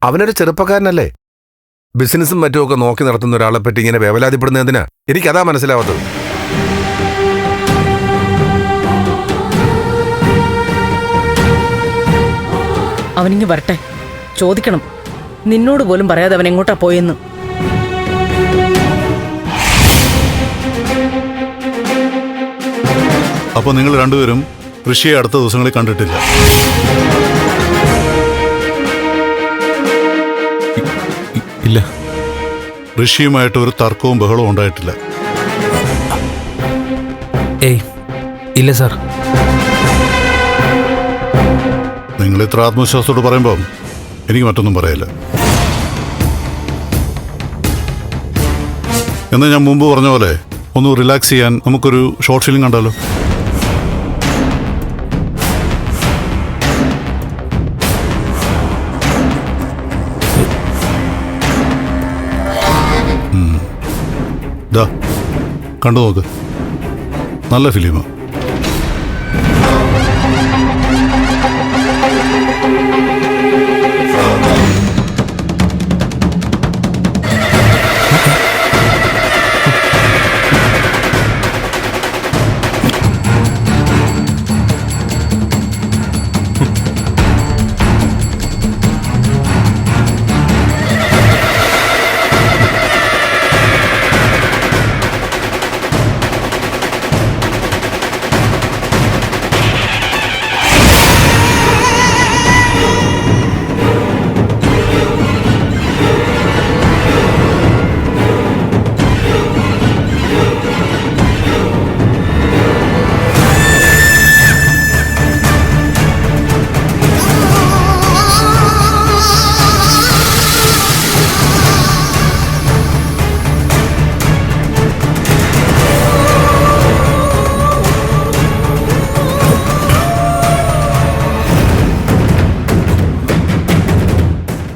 അവനൊരു ചെറുപ്പക്കാരനല്ലേ? ബിസിനസ്സും മറ്റുമൊക്കെ നോക്കി നടത്തുന്ന ഒരാളെ പറ്റി ഇങ്ങനെ വേവലാതിപ്പെടുന്നതിനാ എനിക്കതാ മനസ്സിലാവാത്തത്. അവനിങ്ങ് വരട്ടെ, ചോദിക്കണം. നിന്നോട് പോലും പറയാതെ അവൻ എങ്ങോട്ടാ പോയെന്ന്. അപ്പൊ നിങ്ങൾ രണ്ടുപേരും ഋഷിയെ അടുത്ത ദിവസങ്ങളിൽ കണ്ടിട്ടില്ല? ഇല്ല. ഋഷിയുമായിട്ട് ഒരു തർക്കവും ബഹളവും ഉണ്ടായിട്ടില്ല? ഏയ് ഇല്ല സാർ. നിങ്ങൾ ഇത്ര ആത്മവിശ്വാസത്തോട് പറയുമ്പോൾ എനിക്ക് മറ്റൊന്നും പറയില്ല. എന്നാൽ ഞാൻ മുമ്പ് പറഞ്ഞ പോലെ ഒന്ന് റിലാക്സ് ചെയ്യാൻ നമുക്കൊരു ഷോർട്ട് ഫിലിം കണ്ടാലോ? കണ്ടു നോക്ക്, നല്ല ഫിലിമാണ്.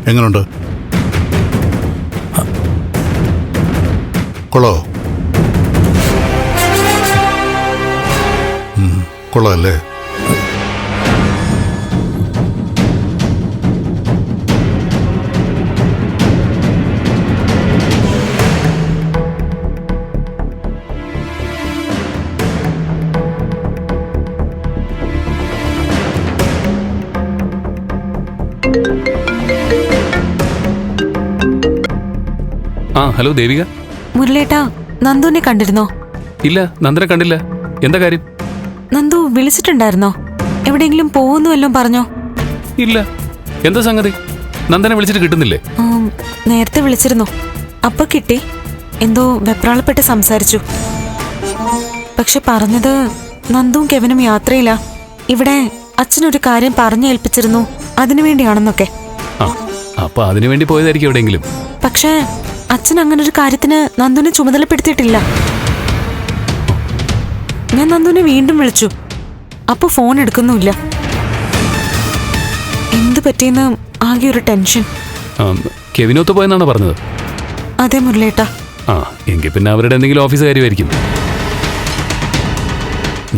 എങ്ങനുണ്ട്? കൊള്ളോ? കൊള്ളാല്ലേ? ആ ഹലോ ദേവിക. മുരളേട്ടാ, നന്ദുവിനെ കണ്ടിരുന്നോ? ഇല്ല, നന്ദനെ കണ്ടില്ല. എന്താ കാര്യം? നന്ദു വിളിച്ചിട്ടുണ്ടായിരുന്നോ? എവിടെയെങ്കിലും പോകുന്നു വല്ലതും പറഞ്ഞോ? ഇല്ല. എന്താ സംഗതി? നന്ദനെ വിളിച്ചിട്ട് കിട്ടുന്നില്ലേ? നേരത്തെ വിളിച്ചിരുന്നു, അപ്പൊ കിട്ടി. എന്തോ വെപ്രാളപ്പെട്ട് സംസാരിച്ചു. പക്ഷെ പറഞ്ഞത് നന്ദുവും കെവനും യാത്രയില്ല, ഇവിടെ അച്ഛനൊരു കാര്യം പറഞ്ഞേൽപ്പിച്ചിരുന്നു, അതിനുവേണ്ടിയാണെന്നൊക്കെ. ആ, അപ്പൊ അതിനുവേണ്ടി പോയതായിരിക്കും എവിടെയെങ്കിലും. പക്ഷേ അച്ഛൻ അങ്ങനൊരു കാര്യത്തിന് നന്ദുവിനെ ചുമതലപ്പെടുത്തിയിട്ടില്ല. ഞാൻ നന്ദുവിനെ വീണ്ടും വിളിച്ചു, അപ്പൊ ഫോൺ എടുക്കുന്നുമില്ല. എന്ത് പറ്റിയെന്ന് ആകെ ഒരു ടെൻഷൻ. കെവിനൊത്ത് പോയെന്നാണ് പറഞ്ഞത്? അതെ മുരളേട്ടാ. ആ, എങ്കിൽ പിന്നെ അവരുടെ എന്തെങ്കിലും ഓഫീസ് കാര്യമായിരിക്കും.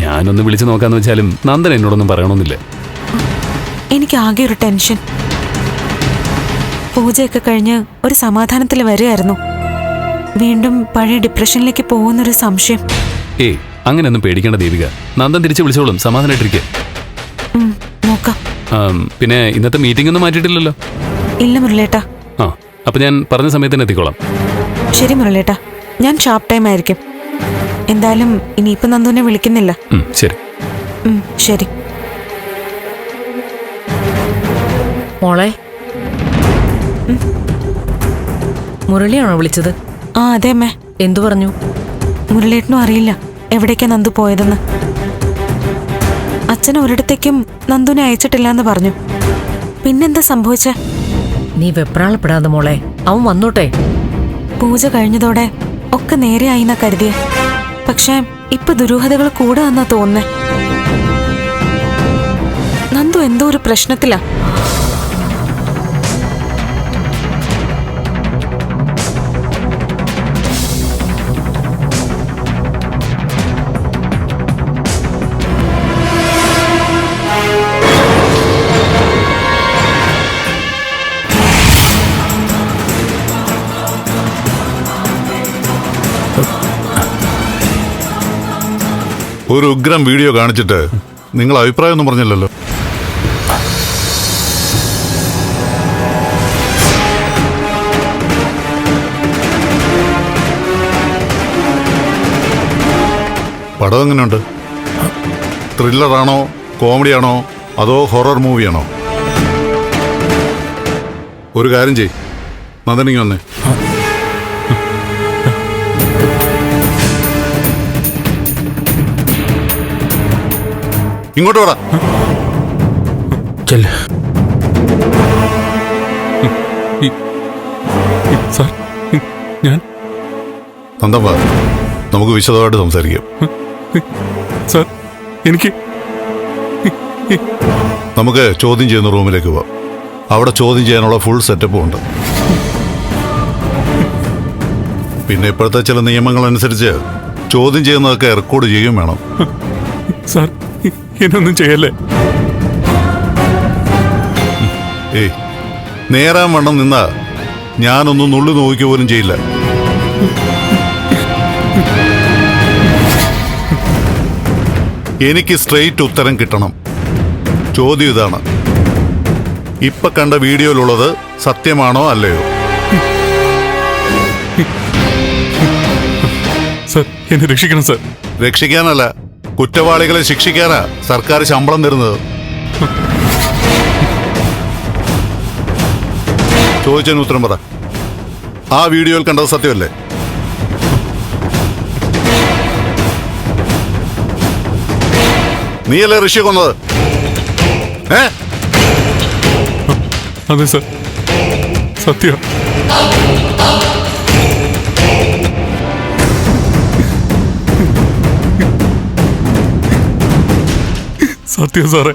ഞാനൊന്ന് വിളിച്ചു നോക്കാന്ന് വെച്ചാലും നന്ദൻ എന്നോടൊന്നും പറയണമെന്നില്ല. എനിക്ക് ആകെ ഒരു ടെൻഷൻ. പൂജയൊക്കെ കഴിഞ്ഞ് ഒരു സമാധാനത്തിൽ വരികയായിരുന്നു, വീണ്ടും പഴയ ഡിപ്രഷനിലേക്ക് പോകുന്നൊരു സംശയം. ഏയ്, അങ്ങനെയൊന്നും പേടിക്കേണ്ട ദേവിക. നന്ദൻ തിരിച്ചു വിളിച്ചോളും, സമാധാനായിട്ടിരിക്കുക. നോക്കാം. പിന്നെ ഇന്നത്തെ മീറ്റിംഗ് ഒന്നും മാറ്റിയിട്ടില്ലല്ലോ? ഇല്ല മുരളേട്ടാ. ആ, അപ്പൊ ഞാൻ പറഞ്ഞ സമയത്ത് തന്നെ എത്തിക്കോളാം. ശരി മുരളേട്ടാ, ഞാൻ ഷാർപ്പ് ടൈം ആയിരിക്കും. എന്തായാലും ഇനിയിപ്പോ നന്ദുവിനെ വിളിക്കുന്നില്ല. ശരി. ശരി മോളെ, മുരളിയാണോ വിളിച്ചത്? ആ അതെ അമ്മേ. എന്തു പറഞ്ഞു? മുരളേട്ടനും അറിയില്ല എവിടേക്കാ നന്ദു പോയതെന്ന്. അച്ഛൻ ഒരിടത്തേക്കും നന്ദുവിനെ അയച്ചിട്ടില്ല എന്ന് പറഞ്ഞു. പിന്നെന്താ സംഭവിച്ചേ? നീ വെപ്രാളപ്പെടാതെ മോളെ, അവൻ വന്നോട്ടെ. പൂജ കഴിഞ്ഞതോടെ ഒക്കെ നേരെയായിന്നാ കരുതിയേ. പക്ഷെ ഇപ്പൊ ദുരൂഹതകൾ കൂടെ വന്നാ തോന്നുന്നേ. നന്ദു എന്തോ ഒരു പ്രശ്നത്തിലാ. ഒരു ഉഗ്രം വീഡിയോ കാണിച്ചിട്ട് നിങ്ങൾ അഭിപ്രായമൊന്നും പറഞ്ഞില്ലല്ലോ. പടം എങ്ങനെയുണ്ട്? ത്രില്ലറാണോ, കോമഡിയാണോ, അതോ ഹൊറർ മൂവിയാണോ? ഒരു കാര്യം ചെയ്, നന്ദനിങ്ങി വന്നേ. ഇങ്ങോട്ട് വാടാ. ചെല്ല്. സാർ ഞാൻ നന്ദൻ വാ, നമുക്ക് വിശദമായിട്ട് സംസാരിക്കാം. സാർ എനിക്ക് നമുക്ക് ചോദ്യം ചെയ്യുന്ന റൂമിലേക്ക് പോവാം. അവിടെ ചോദ്യം ചെയ്യാനുള്ള ഫുൾ സെറ്റപ്പും ഉണ്ട്. പിന്നെ ഇപ്പോഴത്തെ ചില നിയമങ്ങൾ അനുസരിച്ച് ചോദ്യം ചെയ്യുന്നതൊക്കെ റെക്കോർഡ് ചെയ്യുകയും വേണം. സാർ എന്നൊന്നും ചെയ്യല്ലേ. ഏയ്, നേരാൻ വണ്ണം നിന്നാ ഞാനൊന്നും നുള്ളു നോക്കുക പോലും ചെയ്യില്ല. എനിക്ക് സ്ട്രെയിറ്റ് ഉത്തരം കിട്ടണം. ചോദ്യം ഇതാണ്, ഇപ്പൊ കണ്ട വീഡിയോയിലുള്ളത് സത്യമാണോ അല്ലയോ? സാർ എന്നെ രക്ഷിക്കണം സാർ. രക്ഷിക്കാനല്ല, കുറ്റവാളികളെ ശിക്ഷിക്കാനാ സർക്കാർ ശമ്പളം തരുന്നത്. ചോദിച്ചതിന് ഉത്തരം പറ. ആ വീഡിയോയിൽ കണ്ടത് സത്യമല്ലേ? നീയല്ലേ ഋഷി കൊന്നത്? അതെ സാർ, സത്യം. സത്യം സാറേ.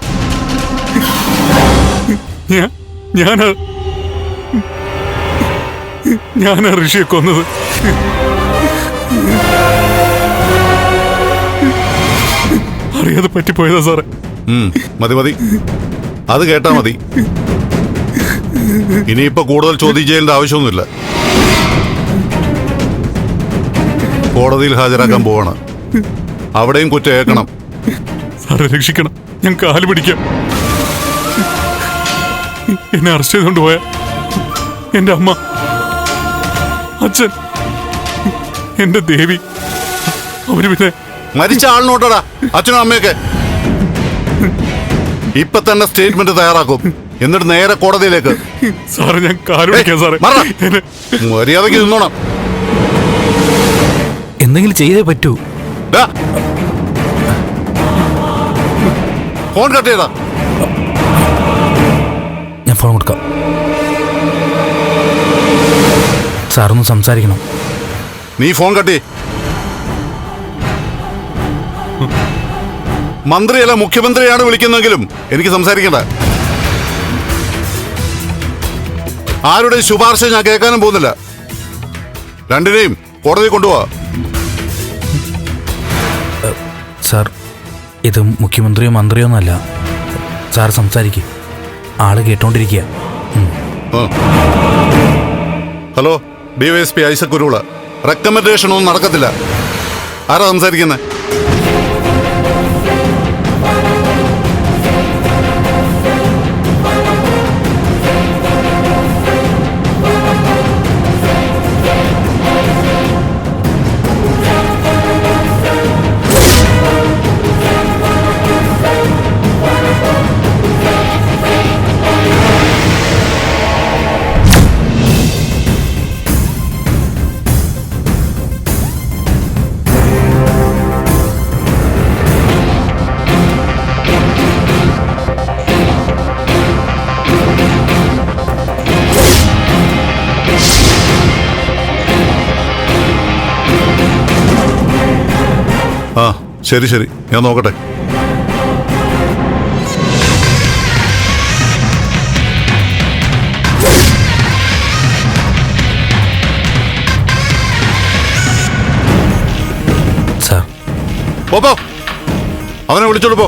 ഞാനാ ഋഷിയെ കൊന്നത്. അറിയാതെ പറ്റിപ്പോയതാ സാറേ. മതി മതി, അത് കേട്ടാ മതി. ഇനിയിപ്പോ കൂടുതൽ ചോദ്യം ചെയ്യേണ്ട ആവശ്യമൊന്നുമില്ല. കോടതിയിൽ ഹാജരാക്കാൻ പോവാണ്. അവിടെയും കുറ്റം ഏൽക്കണം. സാറെ രക്ഷിക്കണം, ഞാൻ കാല് പിടിക്കാം. എന്നെ അറസ്റ്റ് ചെയ്തുകൊണ്ട് പോയ എന്റെ അമ്മ, അച്ഛൻ, എന്റെ ദേവി, അവര് പിന്നെ മരിച്ച ആളിനോട്ടടാ അച്ഛനും അമ്മയൊക്കെ. ഇപ്പൊ തന്നെ സ്റ്റേറ്റ്മെന്റ് തയ്യാറാക്കും, എന്നിട്ട് നേരെ കോടതിയിലേക്ക്. സാറ് ഞാൻ കാല് പിടിക്കാം സാറേ. മര്യാദയ്ക്ക് നിന്നോണം. എന്തെങ്കിലും ചെയ്തേ പറ്റൂ. ഫോൺ കട്ട് ചെയ്താ. ഞാൻ ഫോൺ കൊടുക്കാം. സാറൊന്ന് സംസാരിക്കണം. നീ ഫോൺ കട്ടി. മന്ത്രിയല്ല മുഖ്യമന്ത്രിയാണ് വിളിക്കുന്നെങ്കിലും എനിക്ക് സംസാരിക്കണ്ട. ആരുടെ ശുപാർശ ഞാൻ കേൾക്കാനും പോകുന്നില്ല. രണ്ടിനെയും കോടതി കൊണ്ടുപോവാ. സാർ, ഇത് മുഖ്യമന്ത്രിയോ മന്ത്രിയോ ഒന്നല്ല. സാർ സംസാരിക്കും, ആള് കേട്ടോണ്ടിരിക്കുക. Hello, DYSP Isaac Kuruvila. Recommendation ഒന്നും നടക്കത്തില്ല. ആരാ സംസാരിക്കുന്നത്? ആ ശരി ശരി, ഞാൻ നോക്കട്ടെ. സാർ, പോ, അവനെ വിളിച്ചോട് പോ.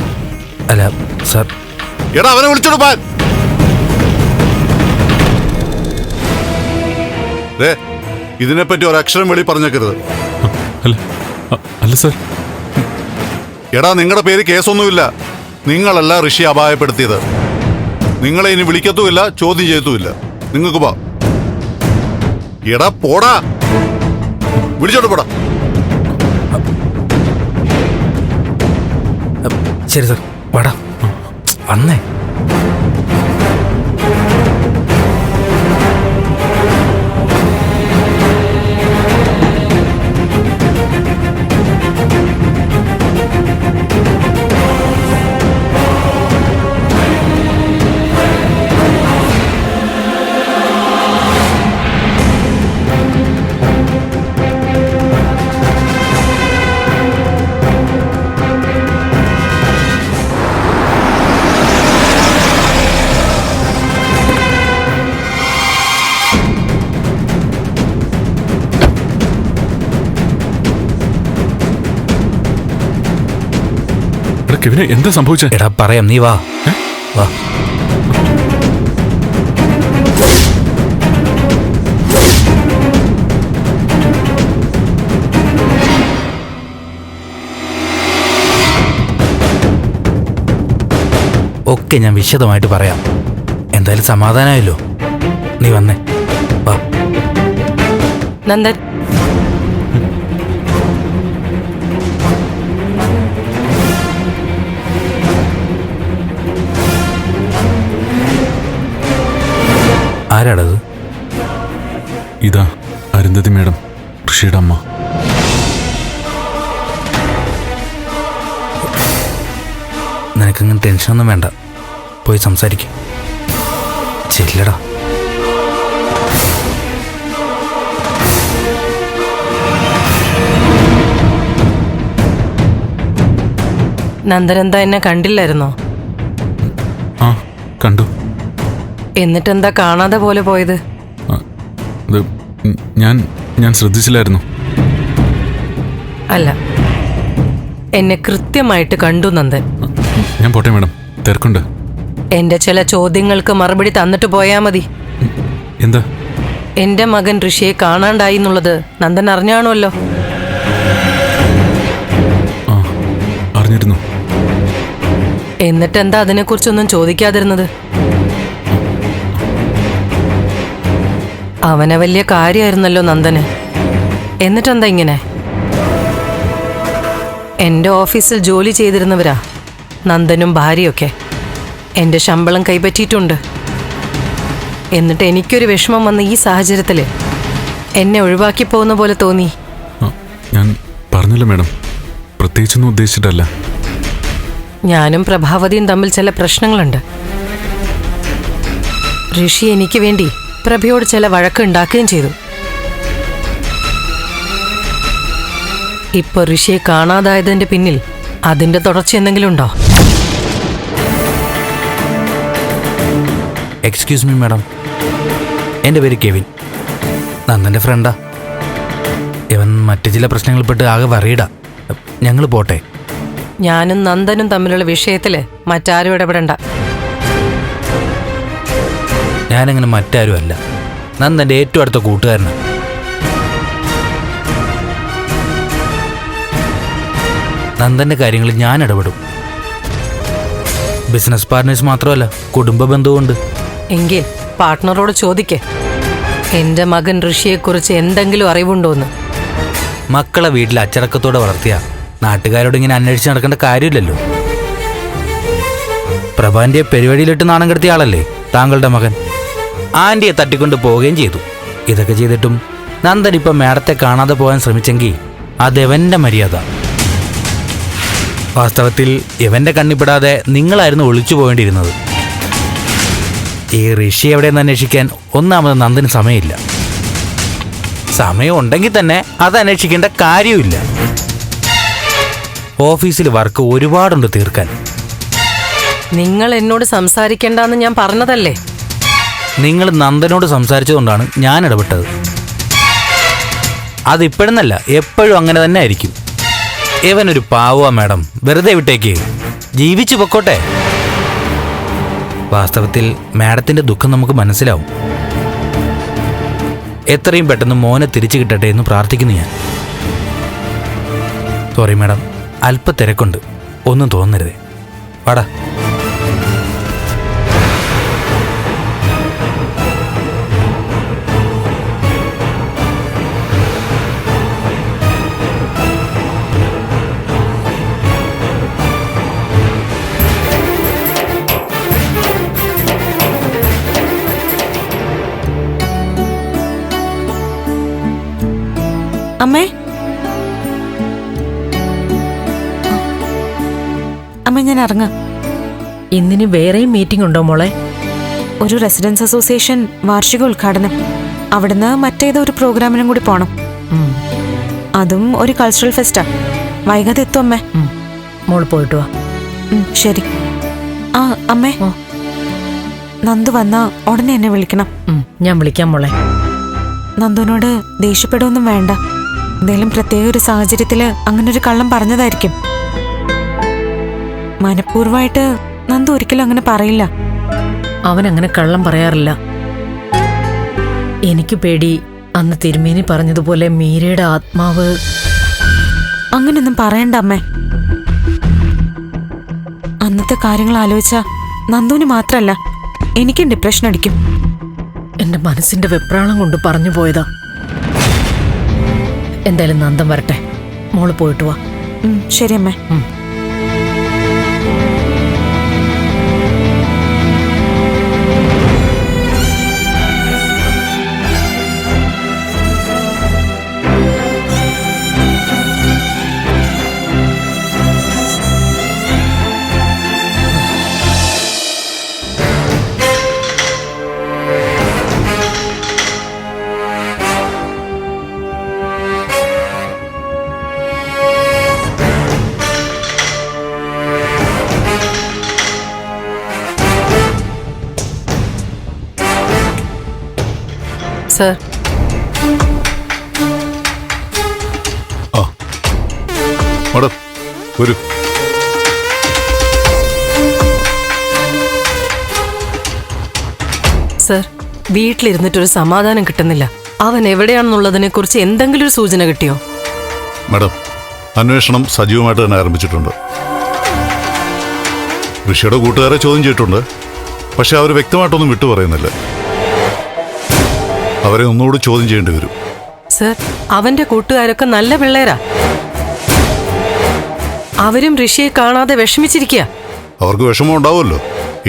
അല്ല സാർ. എടാ, അവനെ വിളിച്ചോട് പോൻ. ഇതിനെപ്പറ്റി ഒരക്ഷരം വെളി പറഞ്ഞേക്കരുത്. അല്ല സാർ. എടാ, നിങ്ങളുടെ പേര് കേസൊന്നുമില്ല. നിങ്ങളല്ല ഋഷി അപായപ്പെടുത്തിയത്. നിങ്ങളെ ഇനി വിളിക്കത്തുമില്ല, ചോദ്യം ചെയ്യത്തുമില്ല. നിങ്ങൾക്ക് പോ. എടാ പോടാ, വിളിച്ചോട്ട് പോടാ. ശരി സാർ, വാടാ വന്നേ. എടാ കെവിനെ, എന്താ സംഭവിച്ചത്? എടാ പറയാം, നീ വാ വാ. ഒക്കെ ഞാൻ വിശദമായിട്ട് പറയാം. എന്തായാലും സമാധാനമായല്ലോ. നീ വന്നേ, വാ. നന്ദൻ, ആരാടത്? ഇതാ അരുന്ധതി മേഡം, ഋഷിയുടെ അമ്മ. നിനക്കങ്ങനെ ടെൻഷനൊന്നും വേണ്ട, പോയി സംസാരിക്കും. ചെല്ലടാ. നന്ദൻ എന്താ എന്നെ കണ്ടില്ലായിരുന്നോ? ആ, കണ്ടു. എന്നിട്ടെന്താ കാണാതെ പോലെ പോയത്? ഇത് ഞാൻ ശ്രദ്ധിച്ചില്ലായിരുന്നു. അല്ല, എന്നെ കൃത്യമായിട്ട് കണ്ടു നന്ദൻ. ഞാൻ പോട്ടെ മേഡം, തിരക്കുണ്ട്. എന്റെ ചില ചോദ്യങ്ങൾക്ക് മറുപടി തന്നിട്ട് പോയാ മതി. എന്താ? എന്റെ മകൻ ഋഷിയെ കാണാണ്ടായി എന്നുള്ളത് നന്ദൻ അറിഞ്ഞാണല്ലോ. ആ, അറിഞ്ഞിരുന്നു. എന്നിട്ടെന്താ അതിനെക്കുറിച്ചൊന്നും ചോദിക്കാതിരുന്നത്? അവനെ വലിയ കാര്യമായിരുന്നല്ലോ നന്ദന്. എന്നിട്ടെന്താ ഇങ്ങനെ? എൻ്റെ ഓഫീസിൽ ജോലി ചെയ്തിരുന്നവരാ നന്ദനും ഭാര്യയൊക്കെ. എൻ്റെ ശമ്പളം കൈപ്പറ്റിയിട്ടുണ്ട്. എന്നിട്ട് എനിക്കൊരു വിഷമം വന്ന ഈ സാഹചര്യത്തിൽ എന്നെ ഒഴിവാക്കി പോകുന്ന പോലെ തോന്നി. ഞാൻ പറഞ്ഞില്ല മേഡം, പ്രത്യേകിച്ചൊന്നും ഉദ്ദേശിച്ചിട്ടല്ല. ഞാനും പ്രഭാവതിയും തമ്മിൽ ചില പ്രശ്നങ്ങളുണ്ട്. ഋഷി എനിക്ക് വേണ്ടി പ്രഭയോട് ചില വഴക്കുണ്ടാക്കുകയും ചെയ്തു. ഇപ്പൊ ഋഷിയെ കാണാതായതിന്റെ പിന്നിൽ അതിന്റെ തുടർച്ച എന്തെങ്കിലും ഉണ്ടോ? എക്സ്ക്യൂസ് മീ മാഡം, എൻ്റെ പേര് കെവിൻ, നന്ദൻ്റെ ഫ്രണ്ടാ. ഇവൻ മറ്റു ചില പ്രശ്നങ്ങളിൽപ്പെട്ട് ആകെ വറീടാ. ഞങ്ങൾ പോട്ടെ. ഞാനും നന്ദനും തമ്മിലുള്ള വിഷയത്തില് മറ്റാരും ഇടപെടണ്ട. ഞാനങ്ങനെ മറ്റാരും അല്ല, നന്ദൻ്റെ ഏറ്റവും അടുത്ത കൂട്ടുകാരനാണ്. നന്ദൻ്റെ കാര്യങ്ങളിൽ ഞാൻ ഇടപെടും. ബിസിനസ് പാർട്ട്നേഴ്സ് മാത്രമല്ല, കുടുംബ ബന്ധവുമുണ്ട്. എങ്കിൽ പാർട്ട്ണറോട് ചോദിക്കേ, എന്റെ മകൻ ഋഷിയെക്കുറിച്ച് എന്തെങ്കിലും അറിവുണ്ടോന്ന്. മക്കളെ വീട്ടിൽ അച്ചടക്കത്തോടെ വളർത്തിയ നാട്ടുകാരോട് ഇങ്ങനെ അന്വേഷിച്ച് നടക്കേണ്ട കാര്യമില്ലല്ലോ. പ്രഭാന്റെ പെരുവഴിയിലിട്ട് നാണം കെടുത്തിയ ആളല്ലേ താങ്കളുടെ മകൻ. ആൻറ്റിയെ തട്ടിക്കൊണ്ട് പോവുകയും ചെയ്തു. ഇതൊക്കെ ചെയ്തിട്ടും നന്ദൻ ഇപ്പം മേഡത്തെ കാണാതെ പോകാൻ ശ്രമിച്ചെങ്കിൽ അതെവൻ്റെ മര്യാദ. വാസ്തവത്തിൽ ഇവൻ്റെ കണ്ണിപ്പെടാതെ നിങ്ങളായിരുന്നു ഒളിച്ചു പോകേണ്ടിയിരുന്നത്. ഈ ഋഷി എവിടെയെന്ന് അന്വേഷിക്കാൻ ഒന്നാമത് നന്ദന് സമയമില്ല. സമയം ഉണ്ടെങ്കിൽ തന്നെ അത് അന്വേഷിക്കേണ്ട കാര്യമില്ല. ഓഫീസിൽ വർക്ക് ഒരുപാടുണ്ട് തീർക്കാൻ. നിങ്ങൾ എന്നോട് സംസാരിക്കേണ്ടെന്ന് ഞാൻ പറഞ്ഞതല്ലേ? നിങ്ങൾ നന്ദനോട് സംസാരിച്ചതുകൊണ്ടാണ് ഞാൻ ഇടപെട്ടത്. അതിപ്പോഴെന്നല്ല, എപ്പോഴും അങ്ങനെ തന്നെ ആയിരിക്കും. ഇവനൊരു പാവ മാഡം, വെറുതെ വിട്ടേക്ക്, ജീവിച്ചു പൊക്കോട്ടെ. വാസ്തവത്തിൽ മാഡത്തിൻ്റെ ദുഃഖം നമുക്ക് മനസ്സിലാവും. എത്രയും പെട്ടെന്ന് മോനെ തിരിച്ചു കിട്ടട്ടെ എന്ന് പ്രാർത്ഥിക്കുന്നു ഞാൻ. സോറി മാഡം, അല്പ തിരക്കുണ്ട്, ഒന്നും തോന്നരുതേ. വാടാ. അമ്മേ, അമ്മ ഞാൻ ഇറങ്ങാം. ഇന്നിന് വേറെയും മീറ്റിംഗ് ഉണ്ടോ മോളെ? ഒരു റെസിഡൻസ് അസോസിയേഷൻ വാർഷിക ഉദ്ഘാടനം. അവിടുന്ന് മറ്റേതോ ഒരു പ്രോഗ്രാമിനും കൂടി പോണം. അതും ഒരു കൾച്ചറൽ ഫെസ്റ്റാ. വൈകാതെ എത്തും അമ്മേ. മോൾ പോയിട്ട് വാ. ശരി. ആ അമ്മേ, നന്ദു വന്നാ ഉടനെ എന്നെ വിളിക്കണം. ഞാൻ വിളിക്കാം മോളെ. നന്ദുവിനോട് ദേഷ്യപ്പെടുകയൊന്നും വേണ്ട. എന്തെങ്കിലും പ്രത്യേക ഒരു സാഹചര്യത്തില് അങ്ങനെ ഒരു കള്ളം പറഞ്ഞതായിരിക്കും. മനഃപൂർവ്വമായിട്ട് നന്ദു ഒരിക്കലും അങ്ങനെ പറയില്ല. അവൻ അങ്ങനെ കള്ളം പറയാറില്ല. എനിക്ക് പേടി അന്ന് തിരുമേനി പറഞ്ഞതുപോലെ മീരയുടെ ആത്മാവ്. അങ്ങനൊന്നും പറയണ്ട അമ്മേ. അന്നത്തെ കാര്യങ്ങൾ ആലോചിച്ചാ നന്ദുവിന് മാത്രല്ല എനിക്കും ഡിപ്രഷൻ അടിക്കും. എന്റെ മനസ്സിന്റെ വെപ്രാളം കൊണ്ട് പറഞ്ഞു പോയതാ. എന്തായാലും നന്ദൻ വരട്ടെ, മോള് പോയിട്ട് വാ. ശരി അമ്മേ. സർ, ആ മാഡം വരൂ. സർ, വീട്ടിലിരുന്നിട്ടൊരു സമാധാനം കിട്ടുന്നില്ല. അവൻ എവിടെയാണെന്നുള്ളതിനെ കുറിച്ച് എന്തെങ്കിലും ഒരു സൂചന കിട്ടിയോ? മാഡം, അന്വേഷണം സജീവമായിട്ട് തന്നെ ആരംഭിച്ചിട്ടുണ്ട്. ഋഷിയുടെ കൂട്ടുകാരെ ചോദ്യം ചെയ്തിട്ടുണ്ട്. പക്ഷെ അവർ വ്യക്തമായിട്ടൊന്നും വിട്ടു പറയുന്നില്ല. അവരെ ഒന്നുകൂടി ചോദ്യം ചെയ്യേണ്ടി വരും. സർ, അവന്റെ കൂട്ടുകാരൊക്കെ നല്ല പിള്ളേരാ. അവരും ഋഷിയെ കാണാതെ വിഷമിച്ചിരിക്കുക. അവർക്ക് വിഷമം ഉണ്ടാവുമല്ലോ.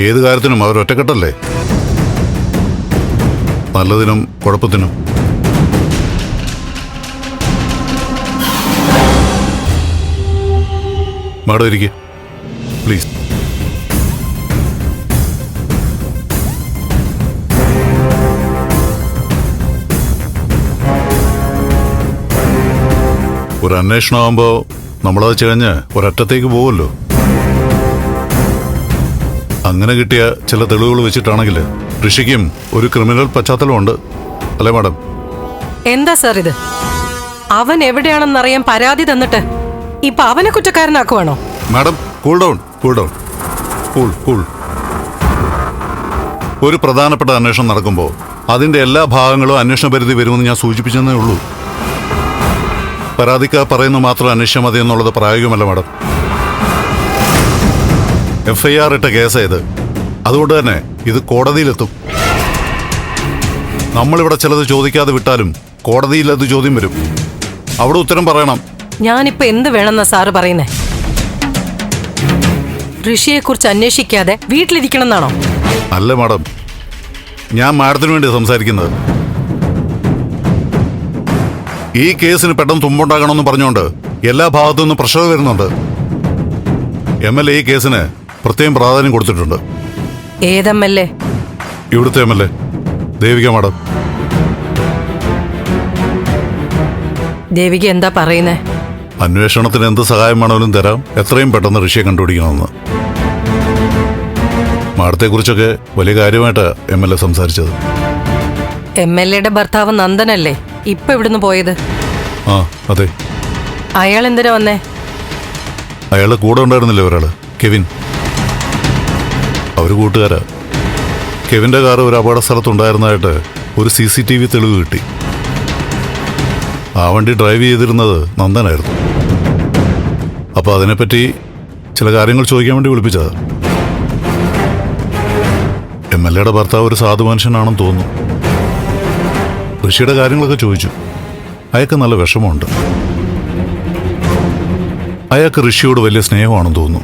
ഏത് കാര്യത്തിനും അവർ ഒറ്റക്കെട്ടല്ലേ, നല്ലതിനും കുഴപ്പത്തിനും. മാഡം ഇരിക്കുക പ്ലീസ്. ഒരു അന്വേഷണമാകുമ്പോൾ നമ്മളത് ചെയ്ഞ്ഞ് ഒരറ്റത്തേക്ക് പോവുമല്ലോ. അങ്ങനെ കിട്ടിയ ചില തെളിവുകൾ വെച്ചിട്ടാണെങ്കിൽ ഋഷിക്കും ഒരു ക്രിമിനൽ പശ്ചാത്തലമുണ്ട്, അല്ലേ മാഡം? എന്താ സാർ ഇത്? അവൻ എവിടെയാണെന്നറിയാൻ പരാതി തന്നിട്ട് ഇപ്പൊ അവനെ കുറ്റക്കാരനാക്കുവാണോ? Madam, cool down, cool down, cool cool. ഒരു പ്രധാനപ്പെട്ട അന്വേഷണം നടക്കുമ്പോൾ അതിന്റെ എല്ലാ ഭാഗങ്ങളും അന്വേഷണ പരിധി വരുമെന്ന് ഞാൻ സൂചിപ്പിച്ചെന്നേ ഉള്ളൂ. പരാതിക്കാർ പറയുന്നത് മാത്രം അന്വേഷിച്ചാൽ മതി എന്നുള്ളത് പ്രായോഗികമല്ല മാഡം. FIR ഇട്ട കേസാ ഇത്. അതുകൊണ്ട് തന്നെ ഇത് കോടതിയിലെത്തും. നമ്മളിവിടെ ചിലത് ചോദിക്കാതെ വിട്ടാലും കോടതിയിൽ അത് ചോദ്യം വരും. അവിടെ ഉത്തരം പറയണം. ഞാനിപ്പോ എന്ത് വേണമെന്നാ സാറ് പറയുന്നേ? ഋഷിയെ കുറിച്ച് അന്വേഷിക്കാതെ വീട്ടിലിരിക്കണം എന്നാണോ? അല്ല മാഡം, ഞാൻ മാഡത്തിന് വേണ്ടി സംസാരിക്കുന്നത്. ഈ കേസിന് പെട്ടെന്ന് തുമ്പുണ്ടാകണമെന്ന് പറഞ്ഞുകൊണ്ട് എല്ലാ ഭാഗത്തു നിന്നും പ്രഷർ വരുന്നുണ്ട്. MLA ഈ കേസിന് പ്രത്യേകം പ്രാധാന്യം കൊടുത്തിട്ടുണ്ട്. ഏത് MLA? ഇവിടുത്തെ MLA ദേവിക മാഡം. ദേവിക എന്താ പറയുന്നേ? അന്വേഷണത്തിന് എന്ത് സഹായം വേണമെങ്കിലും തരാം, എത്രയും പെട്ടെന്ന് ഋഷിയെ കണ്ടുപിടിക്കണമെന്ന്. മാഡത്തെക്കുറിച്ചൊക്കെ വലിയ കാര്യമായിട്ടാണ് MLA സംസാരിച്ചത്. MLAയുടെ ഭർത്താവ് നന്ദനല്ലേ ഇപ്പൊ ഇവിടുന്ന് പോയത്? ആ അതെ. അയാൾ എന്തിനാ വന്നേ? അയാള് കൂടെ ഉണ്ടായിരുന്നില്ലേ ഒരാള്, കെവിൻ. അവര് കൂട്ടുകാരാ. കെവിന്റെ കാർ ഒരു അപകട സ്ഥലത്തുണ്ടായിരുന്നതായിട്ട് ഒരു CCTV തെളിവ് കിട്ടി. ആ വണ്ടി ഡ്രൈവ് ചെയ്തിരുന്നത് നന്ദനായിരുന്നു. അപ്പൊ അതിനെപ്പറ്റി ചില കാര്യങ്ങൾ ചോദിക്കാൻ വേണ്ടി വിളിപ്പിച്ചത്. MLA-യുടെ ഭർത്താവ് ഒരു സാധു മനുഷ്യനാണെന്ന് തോന്നുന്നു. ഋഷിയുടെ കാര്യങ്ങളൊക്കെ ചോദിച്ചു. അയാൾക്ക് നല്ല വിഷമമുണ്ട്. അയാൾക്ക് ഋഷിയോട് വലിയ സ്നേഹമാണെന്ന് തോന്നുന്നു.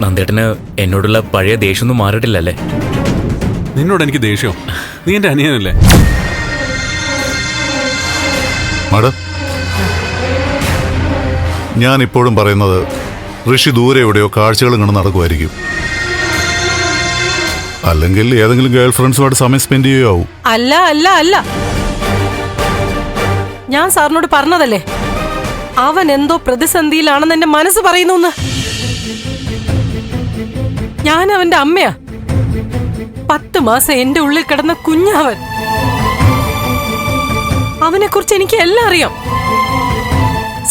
നന്ദേട്ടന് എന്നോടുള്ള പഴയ ദേഷ്യമൊന്നും മാറിയിട്ടില്ലല്ലേ? നിന്നോട് എനിക്ക് ദേഷ്യം. നീ എന്റെ അനിയനല്ലേ? മാഡം, ഞാൻ ഇപ്പോഴും പറയുന്നത് ഋഷി ദൂരെ എവിടെയോ കാഴ്ചകൾ ഇങ്ങനെ നടക്കുമായിരിക്കും. അല്ലെങ്കിൽ ഏതെങ്കിലും ഗേൾ ഫ്രണ്ട്സുമായിട്ട് സമയം സ്പെൻഡ് ചെയ്യുകയോ ആവും. അല്ല അല്ല അല്ല, ഞാൻ സാറിനോട് പറഞ്ഞതല്ലേ, അവൻ എന്തോ പ്രതിസന്ധിയിലാണെന്ന് എന്റെ മനസ്സ് പറയുന്നു. ഞാൻ അവന്റെ അമ്മയാ. 10 മാസം എന്റെ ഉള്ളിൽ കിടന്ന കുഞ്ഞവൻ. അവനെ കുറിച്ച് എനിക്ക് എല്ലാം അറിയാം.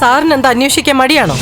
സാറിന് എന്താ അന്വേഷിക്കാൻ മടിയാണോ?